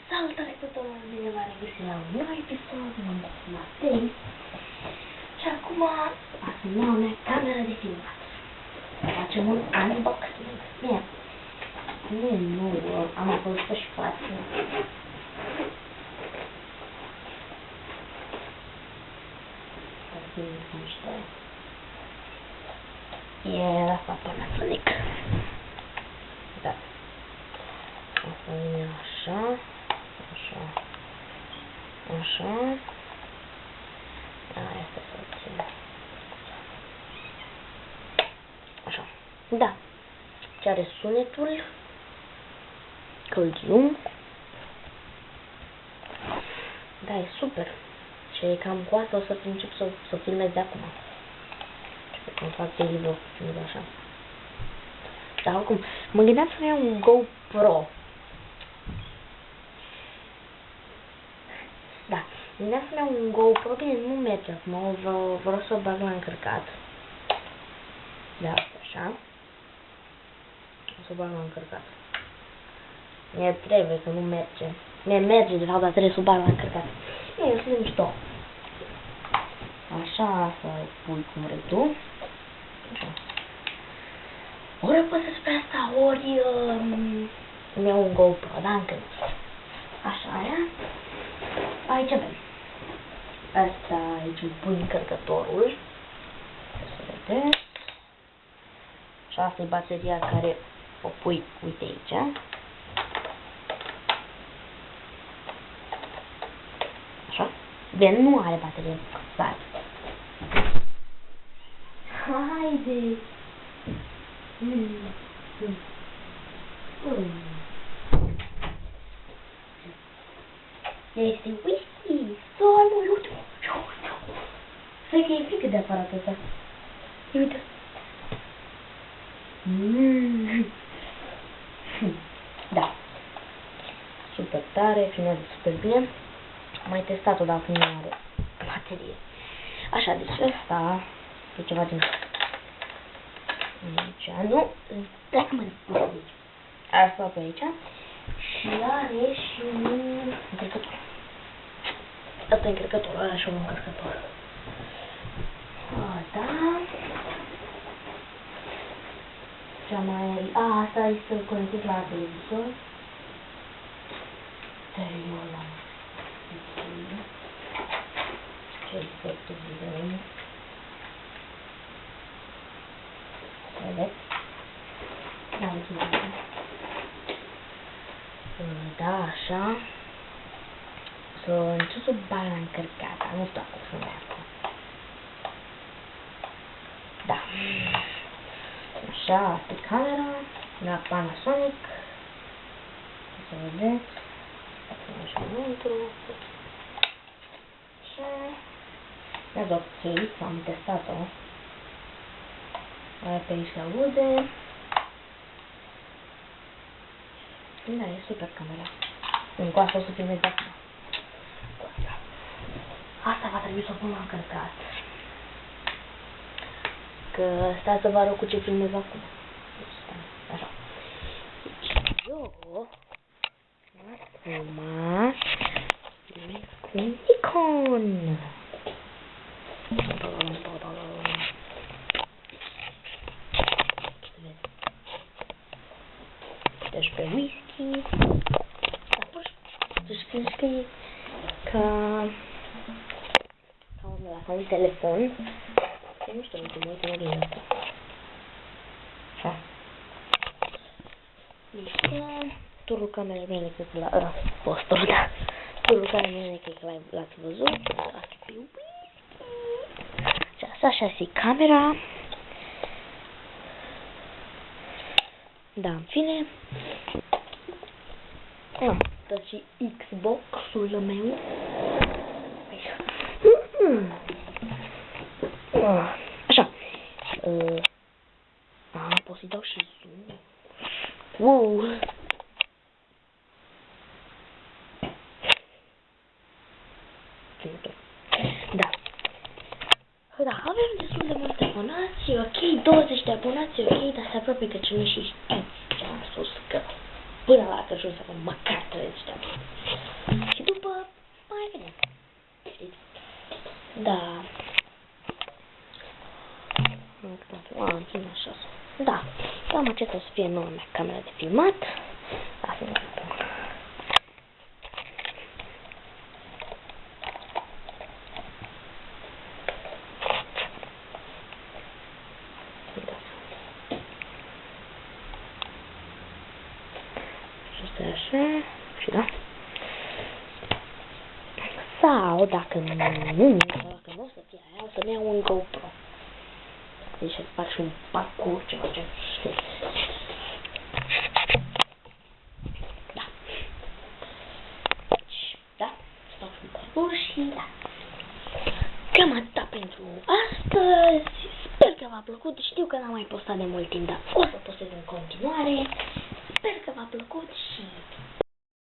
Salutare tuturor, bine v-am regăsit la un nou episod, mă numesc Matei. Și acum asum noua mea cameră de filmat. Facem un unboxing. Bine, nu e nouă, am mai folosit și față. E la Panasonic. Da. Asta vine așa, așa, așa. Aia este să țin. Așa. Da. Ce are sunetul? Cold zoom. Da, e super. Și cam cu asta o să încep să filmez de acum. Când fac video, așa. Dar oricum, mă gândeam să iau un GoPro. Da, gândeam să iau un GoPro, bine, nu merge acum, vreau să o bag la încărcat. Da, așa. O să o bag la încărcat. Mie trebuie, că nu merge. Mie merge, de fapt, dar trebuie să o bag la încărcat. Bine, o să vedem mișto. Așa, să pui cum vrei tu. Așa. Ori apăsesc pe asta, ori îmi iau un GoPro, da, încă nu. Așa, aia. Aici avem. Asta aici îmi pui încărcătorul. Să vedeți. Și asta e bateria care o pui, uite aici. Așa. Bine, nu are baterie. Stai. Haide! Este whisky! Soarele, uite! Cred că e frică de aparatul ăsta. Uite! Da! Super tare, filmează super bine. Am mai testat-o dacă nu are baterie. Așa, deci ăsta e ceva din aici, nu? Dacă mă spus aici. Asta pe aici. Și are și un încărcător. Asta e încărcătorul, are și un încărcător. Da. Cea mai... asta este conectat la televizor. Stereo-ul ăla. Ce efectul video. Vedeți? Da, uite. Da, așa. Să încep să o bag la încărcat, dar nu știu dacă o să meargă. Da. Așa, asta e camera la Panasonic. Să vedeți. Așa înăuntru. Așa. Ia-ți ok, am testat-o. Aia pe aici se aude. Da, e super camera. Cu asta o să filmez de acum. Asta va trebui să o pun la încărcat. Că stai să vă arăt cu ce filmez acum. Așa. Eu acum cu un Nikon. Deci pe whisky. Deci că e ca un telefon. Eu nu știu cum mă uit în oglindă asta. Așa. Mișcă. Turul camerei mele, cred că la postul, da. Turul camerei mele, cred că l-ați văzut. Asta pe whisky. Așa e camera. Da, în fine. Asta și Xbox-ul meu. Așa. Pot să-i dau și zoom. Wow! Da. Da, avem destul de mulți abonați, ok, 20 de abonați, ok, dar se apropie că cine și știți ce am spus că până la Crăciun să vă măcar 30 de ani. Și după mai vedem. Știți? Da. Da, cam acesta o să fie noua mea cameră de filmat. Da, să nu pun. Așa, și da. Sau, dacă nu o să fie aia, o să-mi iau un GoPro. Deci să fac și un parcurs, ceva ce știu. Da. Deci, da, să fac un parcurs și da. Cam atâta pentru astăzi. Sper că v-a plăcut. Știu că n-am mai postat de mult timp, dar o să postez în continuare. Sper că v-a plăcut și